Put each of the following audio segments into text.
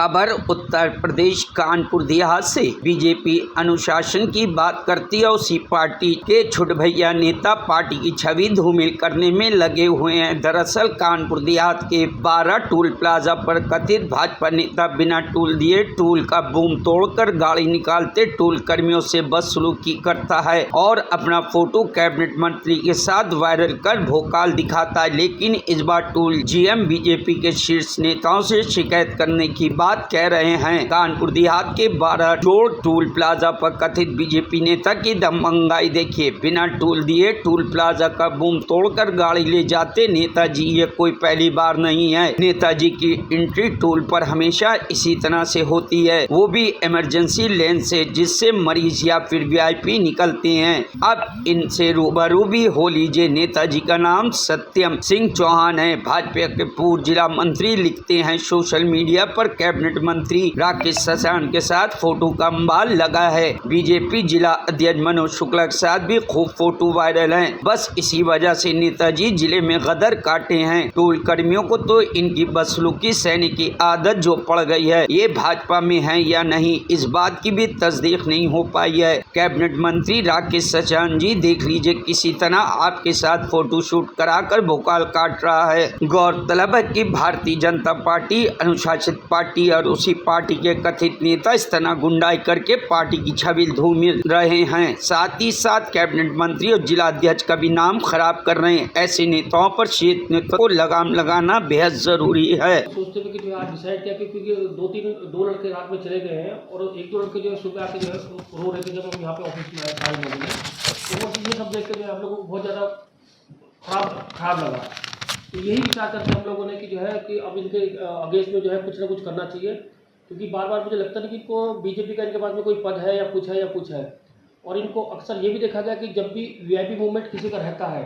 खबर उत्तर प्रदेश कानपुर देहात से। बीजेपी अनुशासन की बात करती है। उसी पार्टी के छोटे भैया नेता पार्टी की छवि धूमिल करने में लगे हुए हैं। दरअसल कानपुर देहात के 12 टोल प्लाजा पर कथित भाजपा नेता बिना टोल दिए टोल का बूम तोड़कर गाड़ी निकालते टोल कर्मियों से बदसलूकी करता है और अपना फोटो कैबिनेट मंत्री के साथ वायरल कर भोकाल दिखाता है। लेकिन इस बार टोल जीएम बीजेपी के शीर्ष नेताओं से शिकायत करने की बात कह रहे हैं। कानपुर देहात के 12 टोल प्लाजा पर कथित बीजेपी नेता की दबंगाई देखिए। बिना टोल दिए टोल प्लाजा का बूम तोड़कर गाड़ी ले जाते नेताजी। ये कोई पहली बार नहीं है। नेताजी की एंट्री टोल पर हमेशा इसी तरह से होती है, वो भी इमरजेंसी लेन से, जिससे मरीज या फिर वीआईपी निकलते हैं। अब इनसे रूबरू भी हो लीजिए। नेताजी का नाम सत्यम सिंह चौहान है। भाजपा के पूर्व जिला मंत्री लिखते हैं सोशल मीडिया पर कैबिनेट मंत्री राकेश सचान के साथ फोटो का अंबाल लगा है। बीजेपी जिला अध्यक्ष मनोज शुक्ला के साथ भी खूब फोटो वायरल हैं। बस इसी वजह से नेताजी जिले में गदर काटे हैं। टोल कर्मियों को तो इनकी बदसलूकी सहने की आदत जो पड़ गई है। ये भाजपा में है या नहीं, इस बात की भी तस्दीक नहीं हो पाई है। कैबिनेट मंत्री राकेश सचान जी देख लीजिए, किसी तरह आपके साथ फोटो शूट कराकर भोकाल काट रहा है। गौरतलब है कि भारतीय जनता पार्टी अनुशासित पार्टी और उसी पार्टी के कथित नेता इस तरह गुंडाई करके पार्टी की छवि धूमिल रहे हैं। साथ ही साथ कैबिनेट मंत्री और जिला अध्यक्ष का भी नाम खराब कर रहे हैं। ऐसे नेताओं पर शीर्ष नेताओं को लगाम लगाना बेहद जरूरी है। सोचते हुए कि जो आज डिसाइड किया क्योंकि दो लड़के रात में चले गए हैं और एक दो लड़के जो है सुबह आके जो है रो रहे थे जब हम यहाँ पे ऑफिस में आए लोगों ने, तो वो ये सब देख के जो है हम लोगों को बहुत ज़्यादा खराब लगा। तो यही विचार करके हम लोगों ने कि जो है कि अब इनके अगेंस्ट में जो है कुछ ना कुछ करना चाहिए, क्योंकि बार बार मुझे लगता नहीं कि इनको बीजेपी का इनके पास में कोई पद है या कुछ है। और इनको अक्सर ये भी देखा गया कि जब भी वीआईपी मूवमेंट किसी का रहता है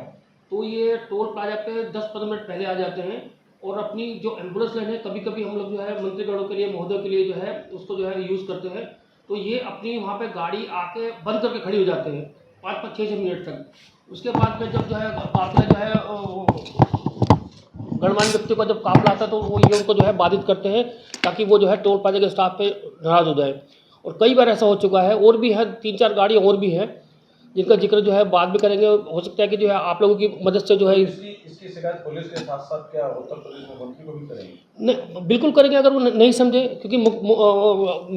तो ये टोल प्लाजा पे 10-15 मिनट पहले आ जाते हैं और अपनी जो एम्बुलेंस लाइन है कभी कभी हम लोग जो है मंत्रीगणों के लिए महोदय के लिए जो है उसको जो है यूज़ करते हैं। तो ये अपनी वहाँ पे गाड़ी आके बंद करके खड़ी हो जाते हैं 5-6 मिनट तक। उसके बाद फिर जब जो है काफिला जो है गणमान्य व्यक्ति का जब काफिला आता है तो वो ये उनको जो है बाधित करते हैं ताकि वो जो है टोल प्लाजा के स्टाफ पे नाराज हो जाए। और कई बार ऐसा हो चुका है और भी है, 3-4 गाड़ी और भी है जिनका जिक्र जो है बाद में करेंगे। हो सकता है कि जो है आप लोगों की मदद से जो है इसकी शिकायत पुलिस के साथ साथ क्या उत्तर प्रदेश में मंत्री को भी करेंगे? नहीं, बिल्कुल करेंगे अगर वो नहीं समझे, क्योंकि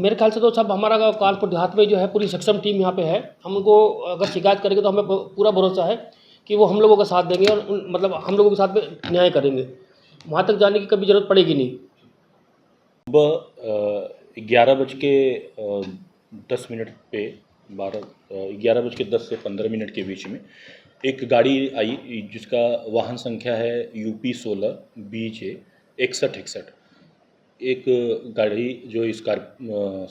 मेरे ख्याल से तो सब हमारा कानपुर देहात में जो है पूरी सक्षम टीम यहाँ पे है। हम उनको अगर शिकायत करेंगे तो हमें पूरा भरोसा है कि वो हम लोगों का साथ देंगे और मतलब हम लोगों के साथ में न्याय करेंगे। वहाँ तक जाने की कभी ज़रूरत पड़ेगी नहीं। सुबह 11:10 पे 11:10 से 15 मिनट के बीच में एक गाड़ी आई जिसका वाहन संख्या है UP 16 BJ 6161। एक गाड़ी जो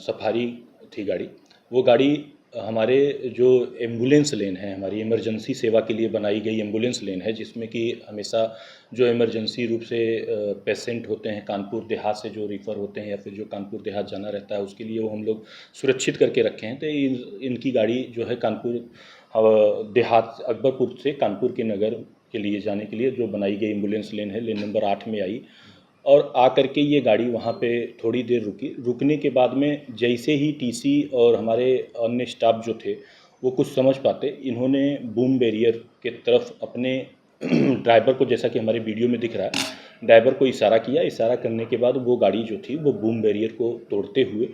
सफारी थी गाड़ी, वो गाड़ी हमारे जो एम्बुलेंस लेन है, हमारी इमरजेंसी सेवा के लिए बनाई गई एम्बुलेंस लेन है, जिसमें कि हमेशा जो इमरजेंसी रूप से पेशेंट होते हैं कानपुर देहात से जो रिफ़र होते हैं या फिर जो कानपुर देहात जाना रहता है उसके लिए वो हम लोग सुरक्षित करके रखे हैं। तो इनकी गाड़ी जो है कानपुर देहात अकबरपुर से कानपुर के नगर के लिए जाने के लिए जो बनाई गई एम्बुलेंस लेन है, लेन नंबर 8 में आई और आकर के ये गाड़ी वहाँ पे थोड़ी देर रुकी। रुकने के बाद में जैसे ही TC और हमारे अन्य स्टाफ जो थे वो कुछ समझ पाते, इन्होंने बूम बैरियर के तरफ अपने ड्राइवर को, जैसा कि हमारे वीडियो में दिख रहा है, ड्राइवर को इशारा किया। इशारा करने के बाद वो गाड़ी जो थी वो बूम बैरियर को तोड़ते हुए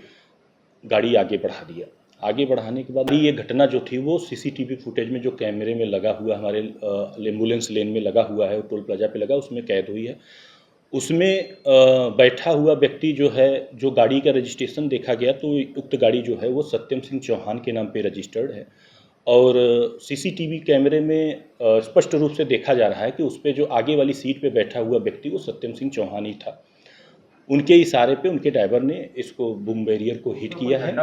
गाड़ी आगे बढ़ा दिया। आगे बढ़ाने के बाद ये घटना जो थी वो CCTV फुटेज में जो कैमरे में लगा हुआ हमारे एम्बुलेंस लेन में लगा हुआ है, टोल प्लाजा पे लगा, उसमें कैद हुई है। उसमें बैठा हुआ व्यक्ति जो है, जो गाड़ी का रजिस्ट्रेशन देखा गया तो उक्त गाड़ी जो है वो सत्यम सिंह चौहान के नाम पे रजिस्टर्ड है और CCTV कैमरे में स्पष्ट रूप से देखा जा रहा है कि उस पर जो आगे वाली सीट पे बैठा हुआ व्यक्ति वो सत्यम सिंह चौहान ही था। उनके इशारे पे उनके ड्राइवर ने इसको बूम बैरियर को हिट किया है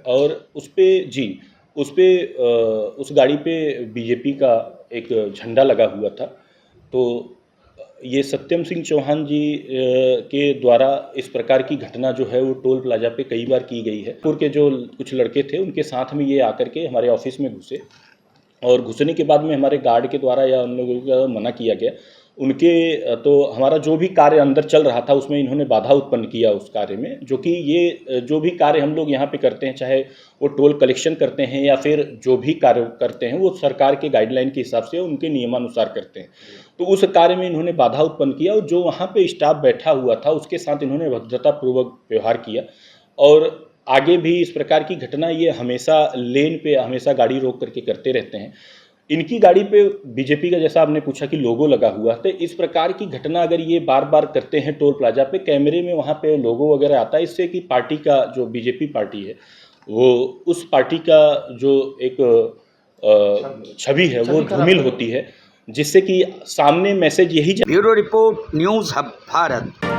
और उस गाड़ी पे बीजेपी का एक झंडा लगा हुआ था। तो ये सत्यम सिंह चौहान जी के द्वारा इस प्रकार की घटना जो है वो टोल प्लाजा पे कई बार की गई है। पुर के जो कुछ लड़के थे उनके साथ में ये आकर के हमारे ऑफिस में घुसे और घुसने के बाद में हमारे गार्ड के द्वारा या उन लोगों का मना किया गया। उनके तो हमारा जो भी कार्य अंदर चल रहा था उसमें इन्होंने बाधा उत्पन्न किया उस कार्य में, जो कि ये जो भी कार्य हम लोग यहाँ पे करते हैं, चाहे वो टोल कलेक्शन करते हैं या फिर जो भी कार्य करते हैं वो सरकार के गाइडलाइन के हिसाब से उनके नियमानुसार करते हैं। तो उस कार्य में इन्होंने बाधा उत्पन्न किया और जो वहाँ पे स्टाफ बैठा हुआ था उसके साथ इन्होंने भद्रतापूर्वक व्यवहार किया। और आगे भी इस प्रकार की घटना ये हमेशा लेन पे हमेशा गाड़ी रोक करके करते रहते हैं। इनकी गाड़ी पे बीजेपी का, जैसा आपने पूछा कि लोगो लगा हुआ, तो इस प्रकार की घटना अगर ये बार बार करते हैं टोल प्लाजा पे, कैमरे में वहाँ पे लोगो वगैरह आता है, इससे कि पार्टी का जो बीजेपी पार्टी है वो उस पार्टी का जो एक छवि है वो धूमिल होती है, जिससे कि सामने मैसेज यही bureau report, news hub Bharat.